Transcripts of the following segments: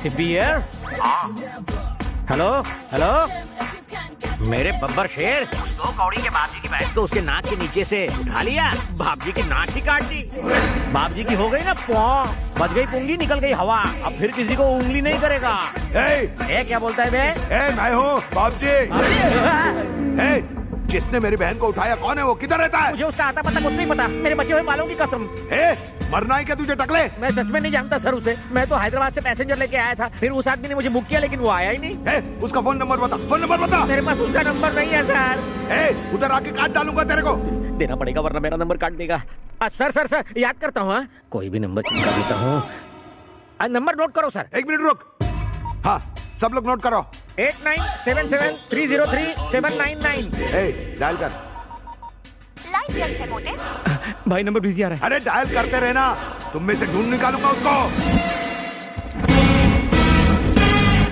Sippy here. Hello hello, मेरे बब्बर शेर, दो कौड़ी के बाप जी की बैठ तो उसके नाक के नीचे से उठा लिया, बाप जी की नाक ही काट दी। बाप जी की हो गई ना पौ, बच गई पुंगली, निकल गई हवा, अब फिर किसी को उंगली नहीं करेगा। क्या बोलता है बे? मैं हूँ बाप जी। जिसने मेरी बहन को उठाया कौन है वो, किधर रहता है? मुझे उसका आता पता कुछ नहीं पता, मेरे बचे हुए बालों की कसम। मरना है क्या तुझे टकले? मैं सच में नहीं जानता सर उसे, मैं तो हैदराबाद से पैसेंजर लेके आया था, फिर उस आदमी ने मुझे बुक किया लेकिन वो आया ही नहीं। उसका फोन नंबर बता, फोन नंबर बता। मेरे पास उसका नंबर नहीं है सर। उधर आके काट डालूंगा तेरे को। देना पड़ेगा वरना मेरा नंबर काट देगा। सर सर सर याद करता हूँ, कोई भी नंबर चिपका देता हूँ। नंबर नोट करो सर। 1 मिनट रुक। हाँ सब लोग नोट करो। 8977303799। डायल कर। लाइन व्यस्त है मोटे। भाई नंबर बिजी आ रहा है। अरे डायल करते रहना, तुम में से ढूंढ निकालूंगा उसको।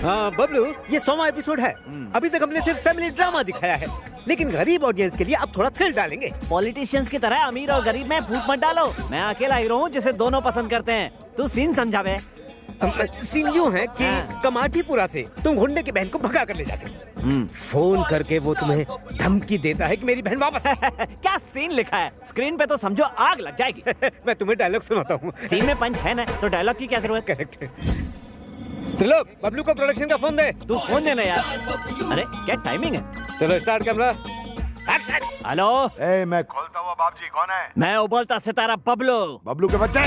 हाँ बबलू, ये 100वां एपिसोड है। अभी तक हमने सिर्फ फैमिली ड्रामा दिखाया है, लेकिन गरीब ऑडियंस के लिए अब थोड़ा थ्रिल डालेंगे। पॉलिटिशियंस की तरह अमीर और गरीब में फूट मत डालो। मैं अकेला हीरो हूँ जिसे दोनों पसंद करते हैं। तू सीन समझा बे। सीन यूं है कि कमाटीपुरा से तुम गुंडे की बहन को भगा कर ले जाते हो। फोन करके वो तुम्हें धमकी देता है कि मेरी बहन वापस है। क्या सीन लिखा है स्क्रीन पे तो समझो आग लग जाएगी। मैं तुम्हें डायलॉग सुनाता हूँ। सीन में पंच है ना, तो डायलॉग की क्या जरूरत? करेक्ट। त्रिलोक, बबलू को प्रोडक्शन का फोन दे। तू फोन देना यार। अरे क्या टाइमिंग है। चलो स्टार्ट कैमरा एक्शन। हेलो। मैं खोलता हुआ बाप जी, कौन है? मैं उबलता सितारा बबलू। बबलू के बच्चे,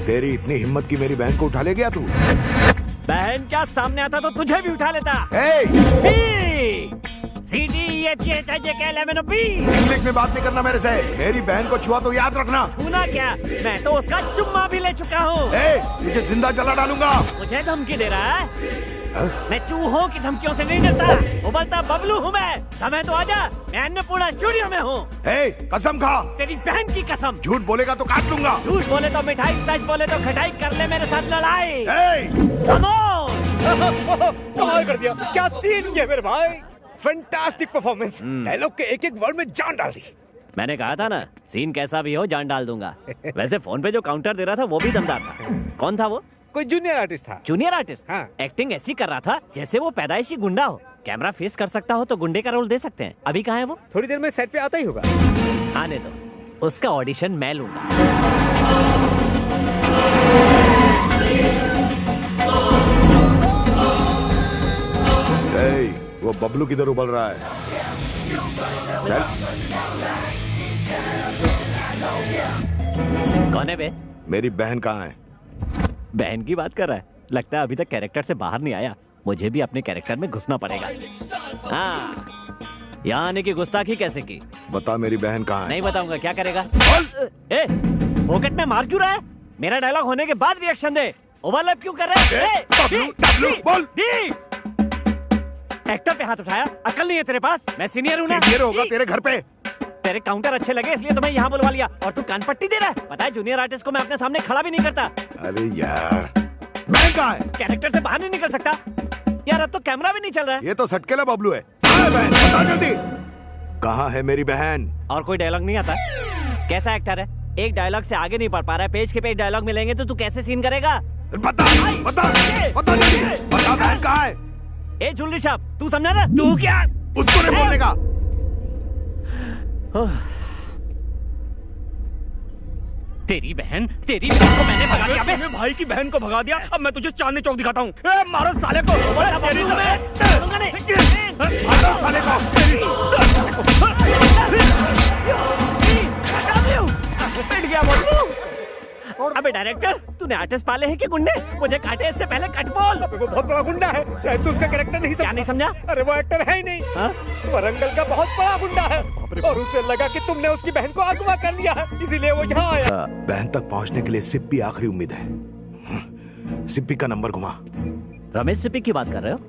तेरी इतनी हिम्मत की मेरी बहन को उठा ले गया तू? बहन क्या सामने आता तो तुझे भी उठा लेता। इंग्लिश में बात नहीं करना मेरे से। मेरी बहन को छुआ तो याद रखना। छूना क्या, मैं तो उसका चुम्मा भी ले चुका हूँ। तुझे जिंदा जला डालूंगा। मुझे धमकी दे रहा है? मैं चूहों की धमकियों से नहीं डरता। उबलता बबलू हूँ मैं। समय तो आजा, मैं अन्नपूर्णा स्टूडियो में हूँ। कसम खा। तेरी बहन की कसम। झूठ बोलेगा तो काट लूंगा। झूठ बोले तो मिठाई, सच बोले तो खटाई, कर ले मेरे साथ लड़ाई। कमाल कर दिया, क्या सीन किया मेरे भाई। Fantastic performance. डायलॉग के एक एक वर्ड में जान डाल दी। मैंने कहा था ना, सीन कैसा भी हो जान डाल दूंगा। वैसे फोन पे जो काउंटर दे रहा था वो भी दमदार था। कौन था वो? कोई जूनियर आर्टिस्ट था। Junior artist? हाँ। एक्टिंग ऐसी कर रहा था जैसे वो पैदाइशी गुंडा हो। कैमरा फेस कर सकता हो तो गुंडे का रोल दे सकते हैं। अभी कहाँ है वो? थोड़ी देर में सेट पे आता ही होगा। आने दो, उसका ऑडिशन मैं लूंगा। वो बबलू किधर उबल रहा है? कौन है बे? मेरी बहन कहाँ है? बहन की बात कर रहा है? लगता है अभी तक कैरेक्टर से बाहर नहीं आया। मुझे भी अपने कैरेक्टर में घुसना पड़ेगा। हाँ, यहाँ आने की गुस्ताखी कैसे की? बता मेरी बहन कहाँ है? नहीं बताऊंगा। क्या करेगा? पॉकेट में मार क्यों रहा है? मेरा डायलॉग होने के बाद रिएक्शन दे। ओवरलैप क्यों कर रहे हैं? बोल। एक्टर पे हाथ उठाया, अकल नहीं है तेरे पास? मैं सीनियर हूँ ना। सीनियर होगा तेरे घर पे। तेरे काउंटर अच्छे लगे इसलिए तुम्हें यहाँ बुलवा लिया, और तू कान पट्टी दे रहा है। पता है जूनियर आर्टिस्ट को मैं अपने सामने खड़ा भी नहीं करता। अरे यार, बहन कहाँ है? कैरेक्टर से बाहर नहीं निकल सकता यार। अब तो कैमरा भी नहीं चल रहा है। ये तो सटकेला बबलू है। बहन बता जल्दी, कहाँ है मेरी बहन? और कोई डायलॉग नहीं आता? कैसा एक्टर है, एक डायलॉग से आगे नहीं पढ़ पा रहा है। पेज के पेज डायलॉग मिलेंगे तो तू कैसे सीन करेगा? बता जल्दी, बता बहन कहाँ है? ए जुलरी साहब, तू समझा ना? तू क्या उसको नहीं बोलने का? तेरी बहन को मैंने भगा दिया। मेरे भाई की बहन को भगा दिया। अब मैं तुझे चांदनी चौक दिखाता हूँ। मारो साले को। पिट गया बबलू। अबे डायरेक्टर, तूने आर्टिस्ट पाले हैं कि गुंडे? मुझे काटे इससे पहले कट बोल। वो बहुत बड़ा गुंडा है, शायद तू उसका कैरेक्टर नहीं समझा। क्या नहीं समझा? अरे वो एक्टर है ही नहीं। वरंगल का बहुत बड़ा गुंडा है, और उसे लगा कि तुमने उसकी बहन को अगवा कर लिया है, इसीलिए वो यहाँ आया। बहन तक पहुँचने के लिए सिप्पी आखिरी उम्मीद है। सिप्पी का नंबर घुमा। रमेश सिप्पी की बात कर रहे हो?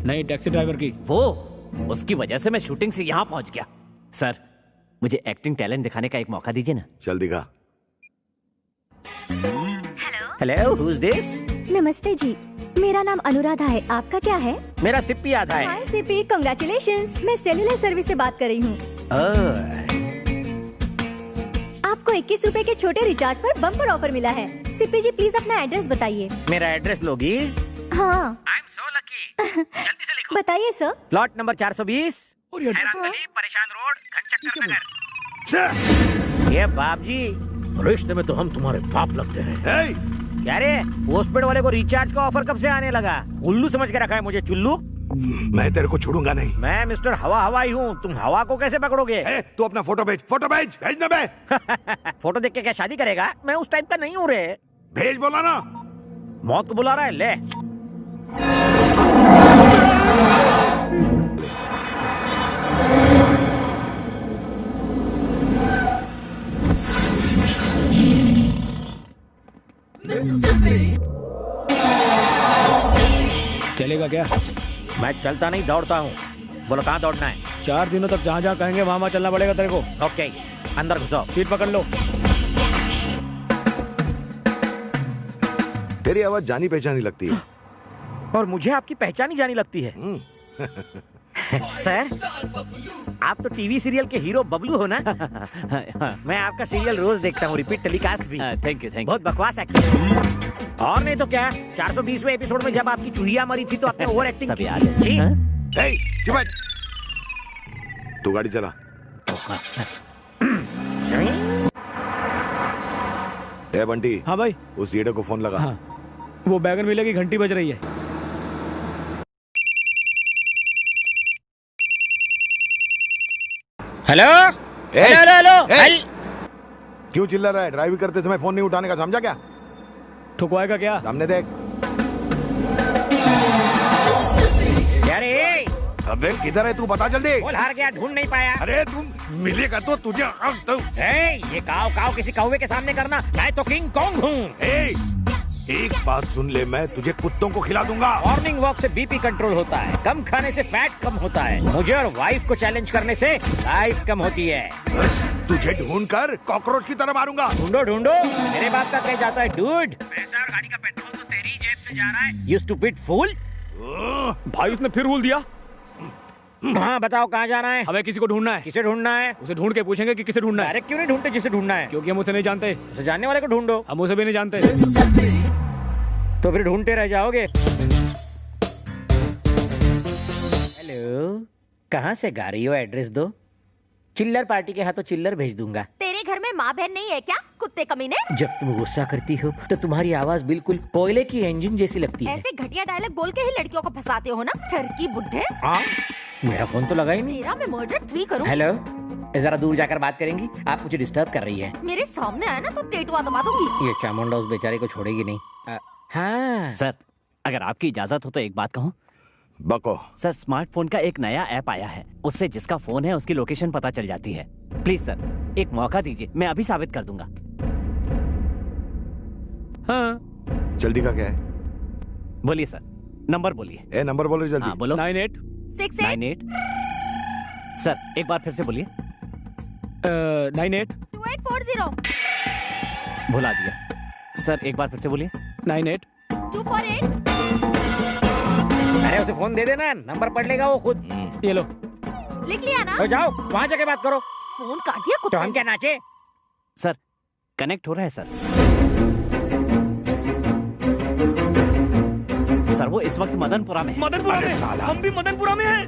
नहीं, टैक्सी ड्राइवर की। वो, उसकी वजह से मैं शूटिंग से यहाँ पहुँच गया। सर, मुझे एक्टिंग टैलेंट दिखाने का एक मौका दीजिए ना। चल दिखा। Hello, who is this? नमस्ते जी, मेरा नाम अनुराधा है। आपका क्या है? मेरा सिप्पी आधा है। हाय सिप्पी, कांग्रेचुलेशंस। मैं सेल्युलर सर्विस से बात कर रही हूँ। आपको 21 रुपए के छोटे रिचार्ज पर बम्पर ऑफर मिला है। सिप्पी जी प्लीज अपना एड्रेस बताइए। मेरा एड्रेस लोगी हाँ आई एम सो लकी। जल्दी से लिखो। बताइए सर। प्लॉट नंबर 420, और ये हैरान गली, परेशान रोड, घनचक्कर नगर। सर, ये बाप जी, रिश्ते में तो हम तुम्हारे बाप लगते हैं। हे, क्या रे, पोस्टपेड वाले को रिचार्ज का ऑफर कब से आने लगा? उल्लू समझ के रखा है मुझे, चुल्लू। मैं तेरे को छोड़ूंगा नहीं। मैं मिस्टर हवा हवाई हूँ, तुम हवा को कैसे पकड़ोगे? ए, तू अपना फोटो भेज, भेजना बे। फोटो देख के क्या शादी करेगा? मैं उस टाइप का नहीं हूँ रे। भेज बोला ना। मौत को बुला रहा है, ले। चलेगा क्या? मैं चलता नहीं, दौड़ता हूँ। बोलो कहाँ दौड़ना है? 4 दिनों तक जहाँ जहाँ कहेंगे वहाँ चलना पड़ेगा तेरे को। ओके, अंदर घुसो। सीट पकड़ लो। तेरी आवाज जानी पहचानी लगती है। और मुझे आपकी पहचानी जानी लगती है। सर, आप तो टीवी सीरियल के हीरो बबलू हो ना? मैं आपका सीरियल रोज देखता हूँ, रिपीट टेलीकास्ट भी। Thank you. बहुत बकवास एक्टिंग। और नहीं तो क्या, 420वें एपिसोड में जब आपकी चूहिया मरी थी तो आपने ओवर एक्टिंग सब की याद है, जी। हाँ? हे, चुप बैठ। तू गाड़ी चला। ए बंटी, हाँ भाई। उस ईडे को फोन लगा। हाँ, वो बैगन मिले की घंटी बज रही है। हेलो ए, हेलो हेलो ए, हेल। क्यों चिल्ला रहा है? ड्राइव करते समय फोन नहीं उठाने का, समझा क्या? ठुकवाएगा क्या? सामने देख। क्या रे? अबे किधर है तू, बता जल्दी। बोल, हार गया, ढूंढ नहीं पाया। अरे तुम मिलेगा तो तुझे ये काव काव किसी कौवे के सामने करना, मैं तो किंग कॉन्ग हूँ। एक बात सुन ले, मैं तुझे कुत्तों को खिला दूंगा। मॉर्निंग वॉक से बीपी कंट्रोल होता है, कम खाने से फैट कम होता है, मुझे और वाइफ को चैलेंज करने से लाइफ कम होती है। तुझे ढूंढ कर कॉकरोच की तरह मारूंगा। ढूंढो ढूंढो, मेरे बाप का कह जाता है डूड। पैसा और गाड़ी का पेट्रोल तो तेरी जेब से जा रहा है, यू स्टूपिड फूल। भाई उसने फिर भूल दिया। हाँ बताओ, कहाँ जाना है? हमें किसी को ढूंढना है। किसे ढूंढना है? उसे ढूंढ के पूछेंगे कि किसे ढूंढना है। डायरेक्ट क्यों नहीं ढूंढते जिसे ढूंढना है? क्योंकि हम उसे नहीं जानते। उसे जानने वाले को ढूंढो। हम उसे भी नहीं जानते। तो फिर ढूंढते रह जाओगे। हेलो, कहाँ से गा रही हो? एड्रेस दो। चिल्लर पार्टी के हाथों चिल्लर भेज दूंगा। तेरे घर में माँ बहन नहीं है क्या, कुत्ते कमीने? जब तुम गुस्सा करती हो तो तुम्हारी आवाज बिल्कुल कोयले की इंजन जैसी लगती है। ऐसे घटिया डायलॉग बोल के ही लड़कियों को फंसाते हो ना, ठरकी बुड्ढे। हाँ, मेरा फोन तो लगा ही नहीं। तेरा मैं मर्डर 3 करूँ। हेलो, जरा दूर जाकर बात करेंगी? आप मुझे डिस्टर्ब कर रही है। मेरे सामने आया ना तो टेटुआ दबा दूंगी। ये चामुंडा उस बेचारे को छोड़ेगी नहीं। हाँ सर, अगर आपकी इजाजत हो तो एक बात कहूँ। बको। सर, स्मार्टफोन का एक नया ऐप आया है, उससे जिसका फोन है उसकी लोकेशन पता चल जाती है। प्लीज सर, एक मौका दीजिए, मैं अभी साबित कर दूंगा। हाँ, जल्दी का क्या है? बोलिए सर, नंबर बोलिए। ए, नंबर बोलो जल्दी। हाँ बोलो। 98 98। सर एक बार फिर से बोलिए। 98 2840 भुला दिया। सर एक बार फिर से बोलिए। 98 248। अरे उसे फोन दे देना, नंबर पढ़ लेगा वो खुद। ये लो। लिख लिया ना? तो जाओ वहाँ जाके बात करो। फोन काट दिया तो कुत्ते हम ने। क्या नाचे? सर कनेक्ट हो रहा है सर। सर वो इस वक्त मदनपुरा में है। मदनपुरा में? साला। हम भी मदनपुरा में हैं।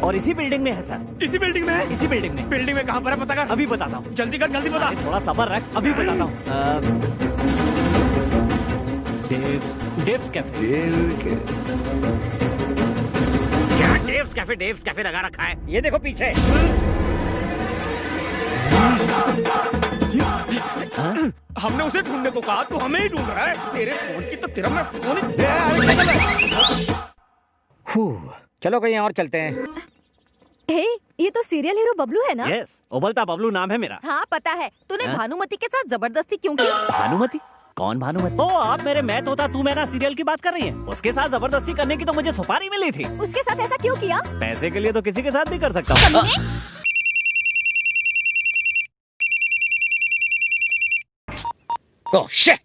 और इसी बिल्डिंग में है सर। इसी बिल्डिंग में है? इसी बिल्डिंग में। बिल्डिंग में कहाँ पर है पता कर। अभी बताता हूँ। जल्दी कर, जल्दी बता। थोड़ा सब्र रख, अभी बताता हूँ। डेव्स कैफे। क्या डेव्स कैफे लगा रखा है? ये देखो पीछे। हमने उसे ढूंढने को कहा, तू हमें ही ढूंढ रहा है। तेरे फोन की तो तेरा मैं फोन ही। चलो कहीं और चलते हैं। हे, ये तो सीरियल हीरो बबलू है ना? यस, उबलता बबलू नाम है मेरा। हाँ पता है। तूने हाँ? भानुमति के साथ जबरदस्ती क्यों की? भानुमति? कौन भानुमति? ओ, आप मेरे मैं तोता तू मेरा सीरियल की बात कर रही हैं? उसके साथ जबरदस्ती करने की तो मुझे सुपारी मिली थी। उसके साथ ऐसा क्यों किया? पैसे के लिए तो किसी के साथ भी कर सकता हूँ। Oh shit!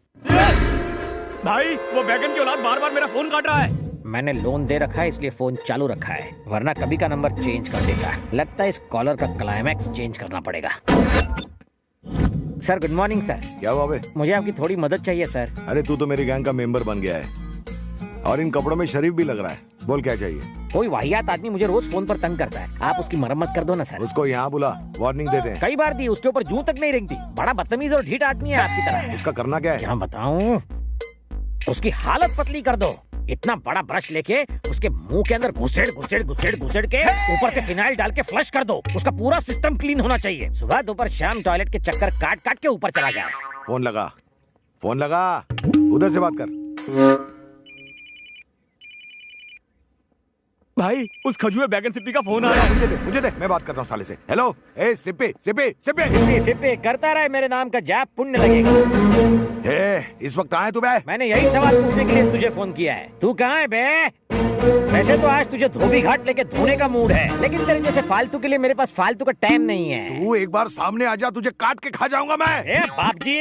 भाई वो बैगन की औलाद बार बार मेरा फोन काट रहा है। मैंने लोन दे रखा है इसलिए फोन चालू रखा है, वरना कभी का नंबर चेंज कर देगा। लगता है इस कॉलर का क्लाइमैक्स चेंज करना पड़ेगा। Sir good morning sir. क्या हुआ बे? मुझे आपकी थोड़ी मदद चाहिए सर। अरे तू तो मेरी गैंग का मेंबर बन गया है और इन कपड़ों में शरीफ भी लग रहा है। बोल क्या चाहिए? कोई वाहियात आदमी मुझे रोज फोन पर तंग करता है, आप उसकी मरम्मत कर दो ना सर। उसको यहाँ बुला, वार्निंग देते हैं। कई बार दी, उसके ऊपर जूं तक नहीं रेंगती। बड़ा बदतमीज और ढीठ आदमी है आपकी तरह। उसका करना क्या है? क्या बताऊं, उसकी हालत पतली कर दो। इतना बड़ा ब्रश लेके उसके मुंह के अंदर घुसेड़ घुसेड़ घुसेड़ घुसेड़ के ऊपर से फिनाइल डाल के फ्लश कर दो। उसका पूरा सिस्टम क्लीन होना चाहिए। सुबह दोपहर शाम टॉयलेट के चक्कर काट काट के ऊपर चला गया। फोन लगा, फोन लगा, उधर से बात कर। भाई उस खजुए बैगन सिप्पी का फोन आ रहा है। मुझे दे, मैं बात करता हूँ साले से। हेलो, ए सिप्पी सिप्पी सिप्पी। सिप्पी सिप्पी करता रहे, मेरे नाम का जाप पुण्य लगेगा। इस वक्त कहाँ है तू बे? मैंने यही सवाल पूछने के लिए तुझे फोन किया है। तू कहाँ है बे? वैसे तो आज तुझे धोबी घाट लेके धोने का मूड है, लेकिन तेरे जैसे फालतू के लिए मेरे पास फालतू का टाइम नहीं है। तू एक बार सामने आ जा, तुझे काट के खा जाऊंगा मैं। ए बाप जी,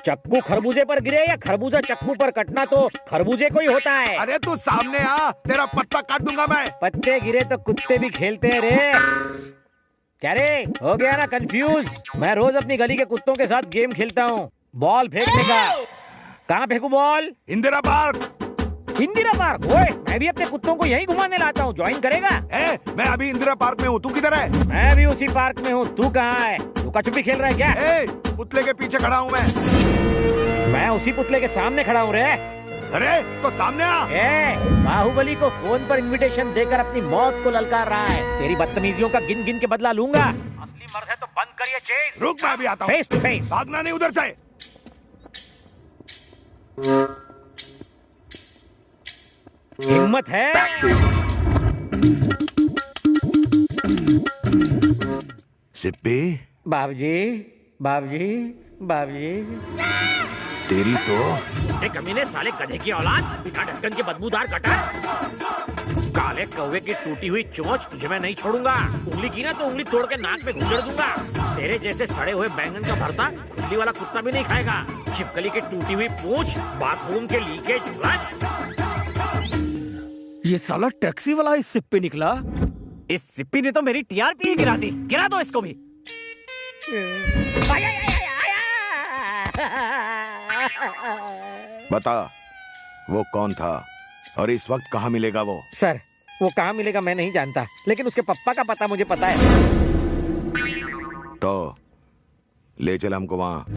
चक्कू खरबूजे पर गिरे या खरबूजा चक्कू पर कटना तो खरबूजे को ही होता है। अरे तू सामने आ, तेरा पत्ता काट दूंगा मैं। पत्ते गिरे तो कुत्ते भी खेलते हैं रे। क्या रे, हो गया ना कंफ्यूज? मैं रोज अपनी गली के कुत्तों के साथ गेम खेलता हूँ, बॉल फेंकने का। कहाँ फेंकू ball? Indira park. Indira park? ओए, मैं भी अपने कुत्तों को यहीं घुमाने लाता हूँ, ज्वाइन करेगा? मैं अभी इंदिरा पार्क में हूँ, तू किधर है? मैं भी उसी पार्क में हूँ, तू कहाँ है? लुका छुपी खेल रहा है क्या? पुतले के पीछे खड़ा हूँ मैं। मैं उसी पुतले के सामने खड़ा हूँ रे। अरे तो सामने आ। बाहुबली को फोन पर इनविटेशन देकर अपनी मौत को ललकार रहा है। तेरी बदतमीजियों का गिन गिन के बदला लूंगा। असली मर्द है तो बंद करिए चेस। रुक, मैं अभी आता हूँ। Face to face. भागना नहीं उधर से। हिम्मत है? सिप्पी। बाबूजी, बाबूजी, बाबूजी। तेरी तो कमीने, साले गधे की औलाद, बिना ढक्कन के बदबूदार गटर। काले कौवे की टूटी हुई चोंच, तुझे मैं नहीं छोड़ूंगा। उंगली की ना तो उंगली तोड़ के नाक में घुसेड़ दूंगा। तेरे जैसे सड़े हुए बैंगन का भरता खुली वाला कुत्ता भी नहीं खाएगा। छिपकली की टूटी हुई पूंछ, बाथरूम के लीकेज फ्लश। ये साला टैक्सी वाला इस सिप्पी निकला। इस सिप्पी ने तो मेरी टीआरपी ही गिरा दी। गिरा दो इसको भी। बता, वो कौन था और इस वक्त कहाँ मिलेगा वो? सर, वो कहाँ मिलेगा मैं नहीं जानता, लेकिन उसके पप्पा का पता मुझे पता है। तो ले चल हमको वहाँ।